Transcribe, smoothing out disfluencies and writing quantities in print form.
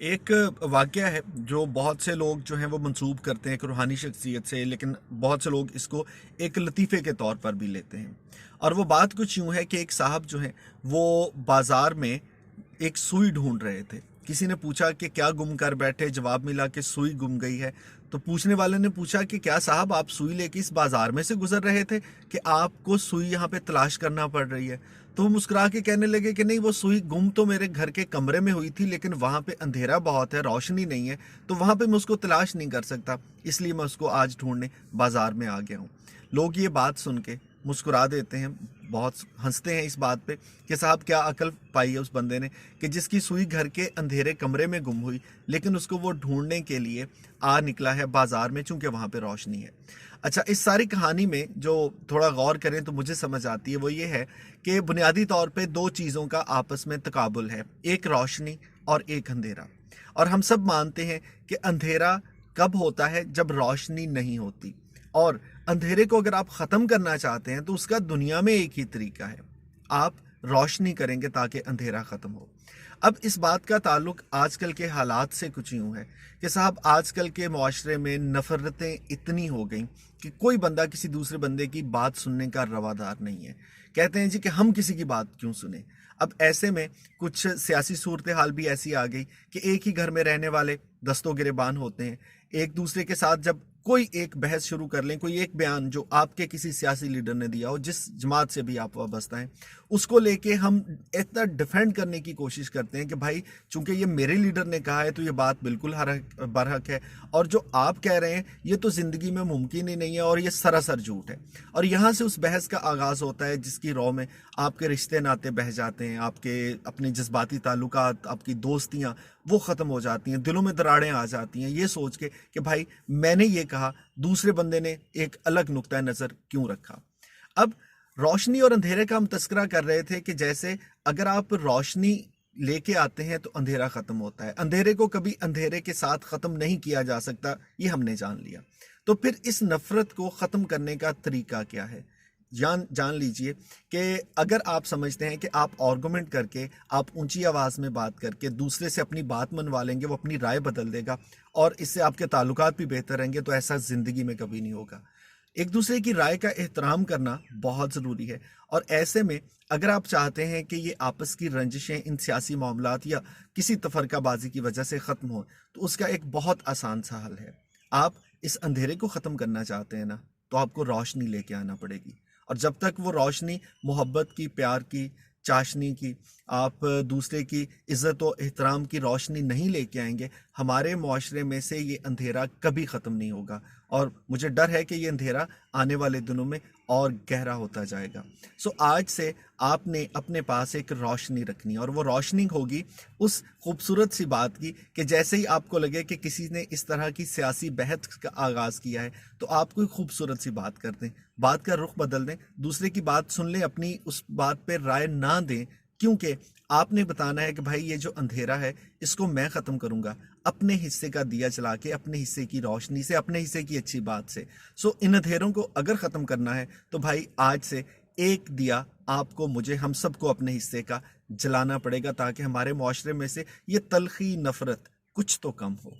एक वाक़या है जो बहुत से लोग जो हैं वो मंसूब करते हैं एक रूहानी शख्सियत से, लेकिन बहुत से लोग इसको एक लतीफ़े के तौर पर भी लेते हैं। और वो बात कुछ यूँ है कि एक साहब जो हैं वो बाज़ार में एक सुई ढूंढ रहे थे। किसी ने पूछा कि क्या गुम कर बैठे, जवाब मिला कि सुई गुम गई है। तो पूछने वाले ने पूछा कि क्या साहब आप सुई लेके इस बाजार में से गुजर रहे थे कि आपको सुई यहाँ पे तलाश करना पड़ रही है। तो वो मुस्कुरा के कहने लगे कि नहीं, वो सुई गुम तो मेरे घर के कमरे में हुई थी, लेकिन वहाँ पे अंधेरा बहुत है, रोशनी नहीं है, तो वहाँ पे मैं उसको तलाश नहीं कर सकता, इसलिए मैं उसको आज ढूंढने बाजार में आ गया हूँ। लोग ये बात सुन के मुस्कुरा देते हैं, बहुत हंसते हैं इस बात पे कि साहब क्या अकल पाई है उस बंदे ने कि जिसकी सुई घर के अंधेरे कमरे में गुम हुई, लेकिन उसको वो ढूंढने के लिए आ निकला है बाजार में, चूंकि वहाँ पे रोशनी है। अच्छा, इस सारी कहानी में जो थोड़ा गौर करें तो मुझे समझ आती है वो ये है कि बुनियादी तौर पे दो चीज़ों का आपस में तकाबुल है, एक रोशनी और एक अंधेरा। और हम सब मानते हैं कि अंधेरा कब होता है, जब रोशनी नहीं होती। और अंधेरे को अगर आप ख़त्म करना चाहते हैं तो उसका दुनिया में एक ही तरीका है, आप रोशनी करेंगे ताकि अंधेरा ख़त्म हो। अब इस बात का ताल्लुक आजकल के हालात से कुछ यूँ है कि साहब आजकल के माशरे में नफ़रतें इतनी हो गई कि कोई बंदा किसी दूसरे बंदे की बात सुनने का रवादार नहीं है। कहते हैं जी कि हम किसी की बात क्यों सुने। अब ऐसे में कुछ सियासी सूरत हाल भी ऐसी आ गई कि एक ही घर में रहने वाले दस्तों गिरेबान होते हैं। एक दूसरे के साथ जब कोई एक बहस शुरू कर लें, कोई एक बयान जो आपके किसी सियासी लीडर ने दिया हो, जिस जमात से भी आप वाबस्ता हैं, उसको लेके हम इतना डिफेंड करने की कोशिश करते हैं कि भाई चूंकि ये मेरे लीडर ने कहा है तो ये बात बिल्कुल बरहक है, और जो आप कह रहे हैं ये तो ज़िंदगी में मुमकिन ही नहीं है और ये सरासर झूठ है। और यहाँ से उस बहस का आगाज़ होता है जिसकी रौ में आपके रिश्ते नाते बह जाते हैं, आपके अपने जज्बाती ताल्लुकात, आपकी दोस्तियाँ वो ख़त्म हो जाती हैं, दिलों में दरारें आ जाती हैं ये सोच के कि भाई मैंने ये कहा, दूसरे बंदे ने एक अलग नुक्ता नज़र क्यों रखा। अब रोशनी और अंधेरे का हम तस्करा कर रहे थे कि जैसे अगर आप रोशनी लेके आते हैं तो अंधेरा ख़त्म होता है, अंधेरे को कभी अंधेरे के साथ ख़त्म नहीं किया जा सकता, ये हमने जान लिया। तो फिर इस नफ़रत को ख़त्म करने का तरीका क्या है? जान लीजिए कि अगर आप समझते हैं कि आप आर्गुमेंट करके, आप ऊंची आवाज़ में बात करके दूसरे से अपनी बात मनवा लेंगे, वो अपनी राय बदल देगा और इससे आपके ताल्लुकात भी बेहतर रहेंगे, तो ऐसा ज़िंदगी में कभी नहीं होगा। एक दूसरे की राय का एहतराम करना बहुत ज़रूरी है। और ऐसे में अगर आप चाहते हैं कि ये आपस की रंजिशें इन सियासी मामलात या किसी तफरकाबाजी की वजह से ख़त्म हो, तो उसका एक बहुत आसान सा हल है। आप इस अंधेरे को ख़त्म करना चाहते हैं ना, तो आपको रोशनी लेके आना पड़ेगी। और जब तक वो रोशनी मोहब्बत की, प्यार की, चाशनी की, आप दूसरे की इज़्ज़त व एहतराम की रोशनी नहीं लेके आएंगे, हमारे मुआशरे में से ये अंधेरा कभी ख़त्म नहीं होगा। और मुझे डर है कि ये अंधेरा आने वाले दिनों में और गहरा होता जाएगा। सो आज से आपने अपने पास एक रोशनी रखनी है, और वो रोशनी होगी उस खूबसूरत सी बात की कि जैसे ही आपको लगे कि किसी ने इस तरह की सियासी बहस का आगाज़ किया है, तो आप कोई खूबसूरत सी बात कर दें, बात का रुख बदल दें, दूसरे की बात सुन लें, अपनी उस बात पर राय ना दें, क्योंकि आपने बताना है कि भाई ये जो अंधेरा है इसको मैं ख़त्म करूँगा अपने हिस्से का दिया जला के, अपने हिस्से की रोशनी से, अपने हिस्से की अच्छी बात से। सो इन अंधेरों को अगर ख़त्म करना है तो भाई आज से एक दिया आपको, मुझे, हम सबको अपने हिस्से का जलाना पड़ेगा, ताकि हमारे मुआशरे में से ये तलखी नफ़रत कुछ तो कम हो।